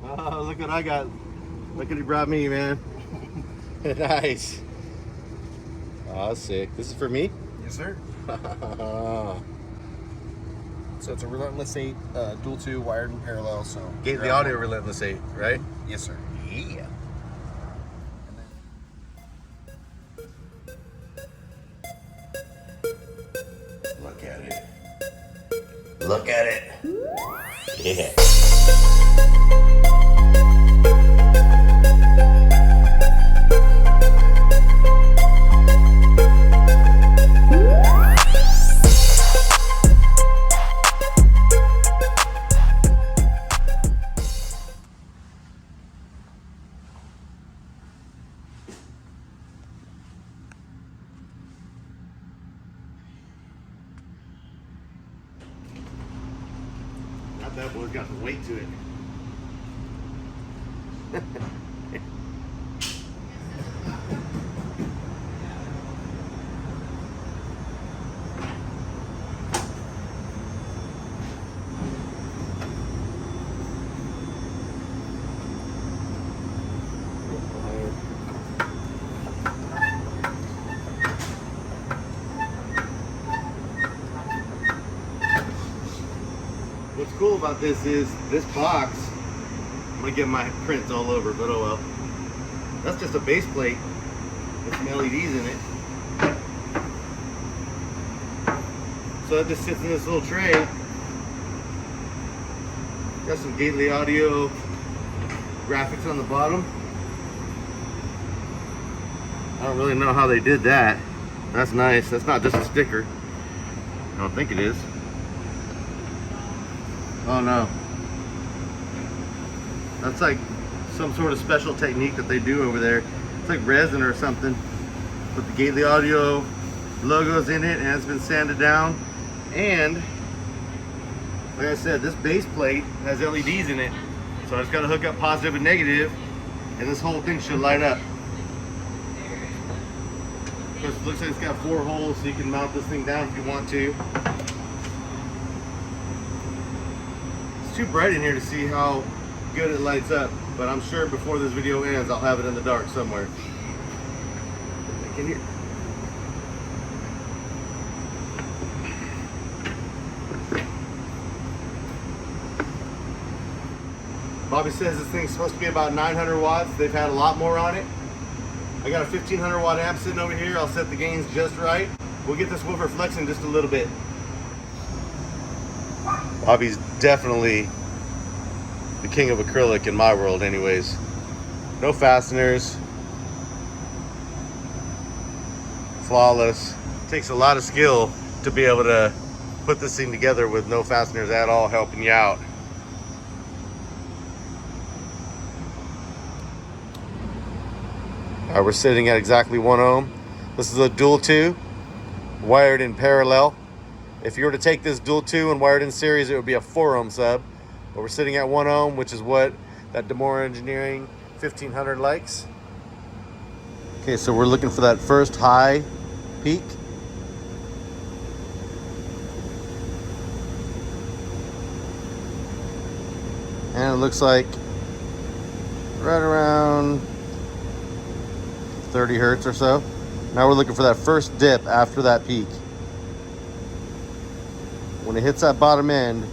Oh, look what I got. Look what he brought me, man. Nice. Oh, sick. This is for me? Yes, sir. So it's a Relentless 8 dual 2 wired in parallel. So Gately Audio Relentless 8, right? Yes, sir. Yeah. Look at it. Look at it. Yeah. That boy's got some weight to it. What's cool about this is this box, I'm gonna get my prints all over, but oh well. That's just a base plate with some LEDs in it. So that just sits in this little tray. Got some Gately Audio graphics on the bottom. I don't really know how they did that. That's nice. That's not just a sticker. I don't think it is. Oh no. That's like some sort of special technique that they do over there. It's like resin or something. Put the Gately Audio logos in it and it's been sanded down. And like I said, this base plate has LEDs in it. So I just gotta hook up positive and negative and this whole thing should light up. Of course, it looks like it's got 4 holes so you can mount this thing down if you want to. It's too bright in here to see how good it lights up, but I'm sure before this video ends I'll have it in the dark somewhere. Can you? Bobby says this thing's supposed to be about 900 watts. They've had a lot more on it. I got a 1500 watt amp sitting over here. I'll set the gains just right. We'll get this woofer flexing just a little bit. Bobby's definitely the king of acrylic in my world anyways. No fasteners. Flawless. Takes a lot of skill to be able to put this thing together with no fasteners at all helping you out. Alright, we're sitting at exactly 1 ohm. This is a dual 2 wired in parallel. If you were to take this dual 2 and wire it in series, it would be a 4 ohm sub. But we're sitting at 1 ohm, which is what that Demore Engineering 1500 likes. Okay, so we're looking for that first high peak. And it looks like right around 30 hertz or so. Now we're looking for that first dip after that peak. When it hits that bottom end,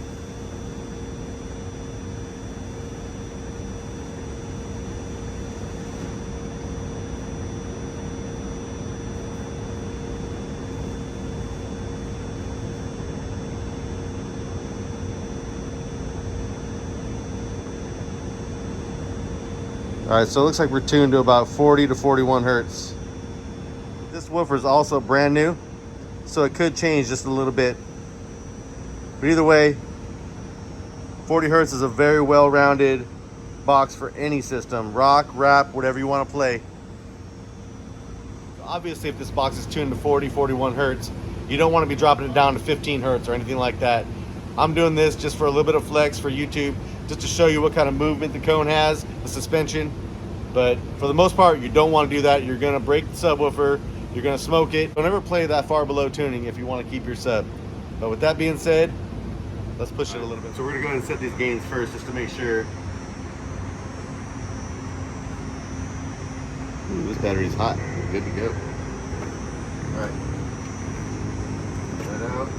all right, so it looks like we're tuned to about 40 to 41 hertz. This woofer is also brand new, so it could change just a little bit. But either way, 40 hertz is a very well-rounded box for any system. Rock, rap, whatever you want to play. Obviously, if this box is tuned to 40, 41 hertz, you don't want to be dropping it down to 15 hertz or anything like that. I'm doing this just for a little bit of flex for YouTube, just to show you what kind of movement the cone has, the suspension. But for the most part, you don't want to do that. You're going to break the subwoofer. You're going to smoke it. Don't ever play that far below tuning if you want to keep your sub. But with that being said, Let's push it a little bit. So we're gonna go ahead and set these gains first just to make sure. Ooh, this battery's hot. We're good to go. All right. That out.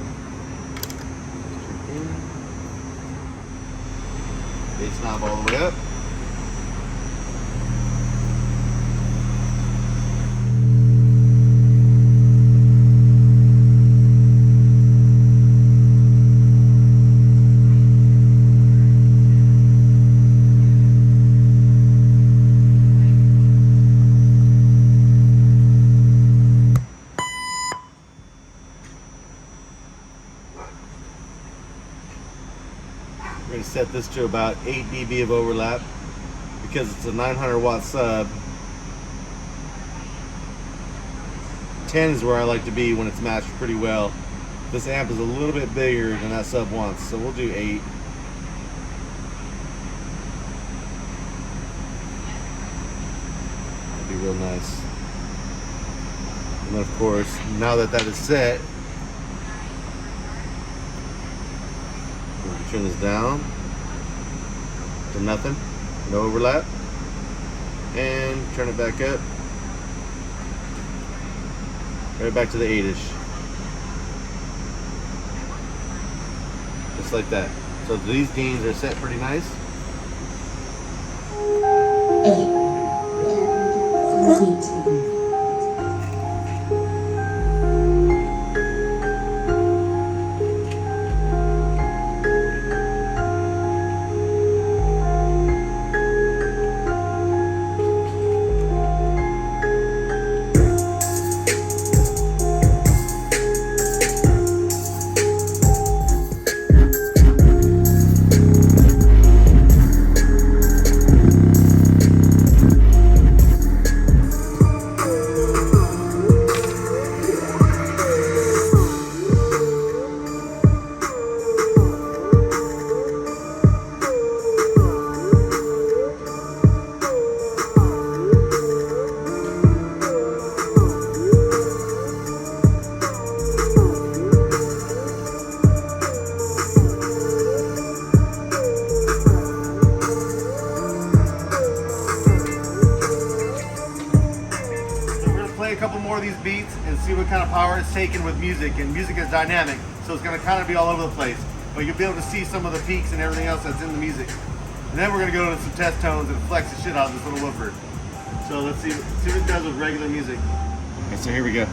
Bass knob all the way up. We're going to set this to about 8 dB of overlap because it's a 900 watt sub. 10 is where I like to be when it's matched pretty well. This amp is a little bit bigger than that sub wants, so we'll do 8. That'd be real nice. And then of course, now that that is set, turn this down to nothing, no overlap, and turn it back up, right back to the 8-ish, just like that. So these gains are set pretty nice. 8. A couple more of these beats and see what kind of power it's taking with music, and music is dynamic, so it's going to kind of be all over the place, but you'll be able to see some of the peaks and everything else that's in the music. And then we're going to go into some test tones and flex the shit out of this little woofer. So let's see what it does with regular music. Okay, so here we go.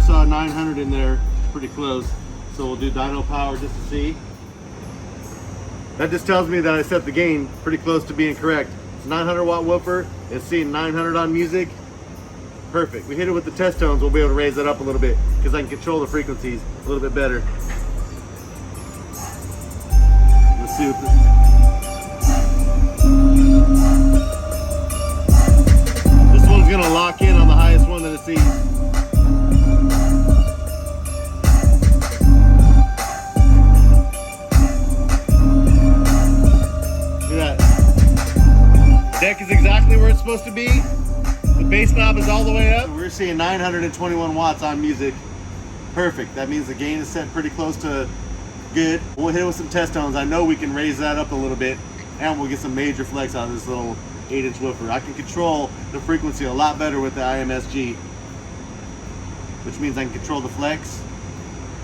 Saw 900 in there, pretty close. So we'll do dyno power just to see. That just tells me that I set the gain pretty close to being correct. It's a 900 watt woofer. It's seeing 900 on music. Perfect. We hit it with the test tones. We'll be able to raise that up a little bit because I can control the frequencies a little bit better. Let's see what this one's gonna lock in on the highest one that it sees. Deck is exactly where it's supposed to be. The bass knob is all the way up. We're seeing 921 watts on music. Perfect. That means the gain is set pretty close to good. We'll hit it with some test tones. I know we can raise that up a little bit and we'll get some major flex out of this little 8-inch woofer. I can control the frequency a lot better with the IMSG, which means I can control the flex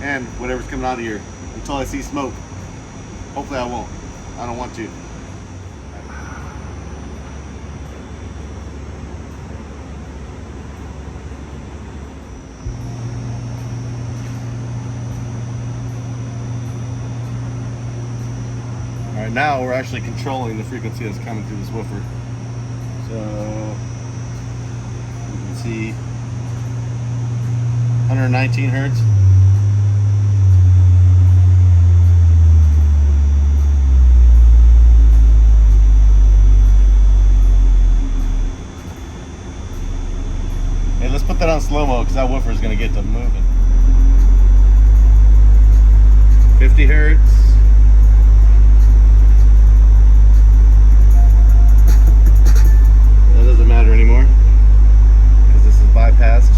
and whatever's coming out of here until I see smoke. Hopefully I won't. I don't want to. All right, now we're actually controlling the frequency that's coming through this woofer. So you can see 119 hertz. Hey, let's put that on slow-mo because that woofer is going to get to moving. 50 hertz. That doesn't matter anymore because this is bypassed.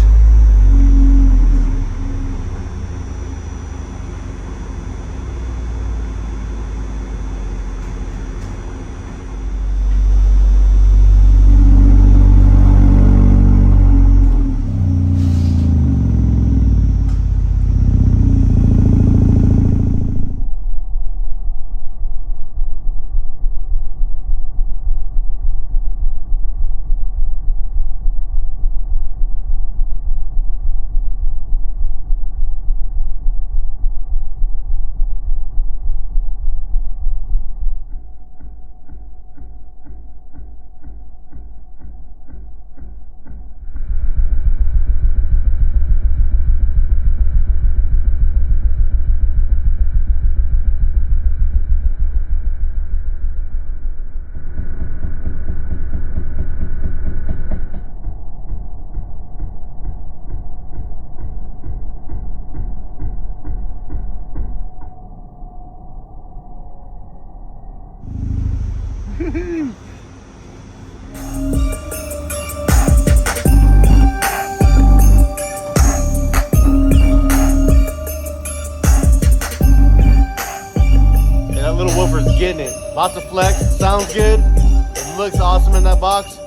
That little woofer's getting it. Lots of flex, sounds good. It looks awesome in that box.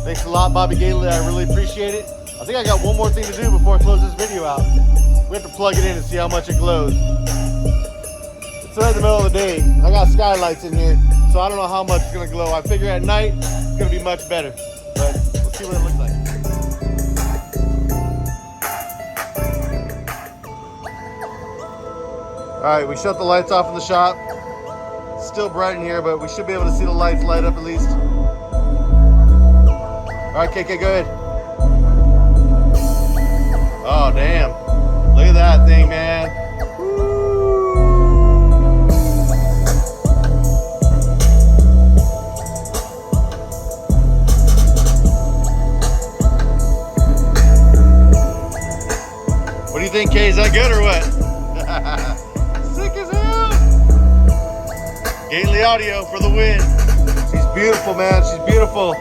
Thanks a lot, Bobby Gately. I really appreciate it. I think I got one more thing to do before I close this video out. We have to plug it in and see how much it glows. It's right in the middle of the day. I got skylights in here, so I don't know how much it's gonna glow. I figure at night it's gonna be much better, but let's see what it looks like. All right, we shut the lights off in the shop. It's still bright in here, but we should be able to see the lights light up at least. All right, KK, go ahead. Oh, damn. Look at that thing, man. What do you think, Kay? Is that good or what? Sick as hell. Gately Audio for the win. She's beautiful, man. She's beautiful.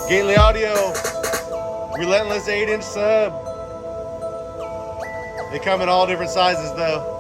Gately Audio, Relentless 8-inch sub. They come in all different sizes though.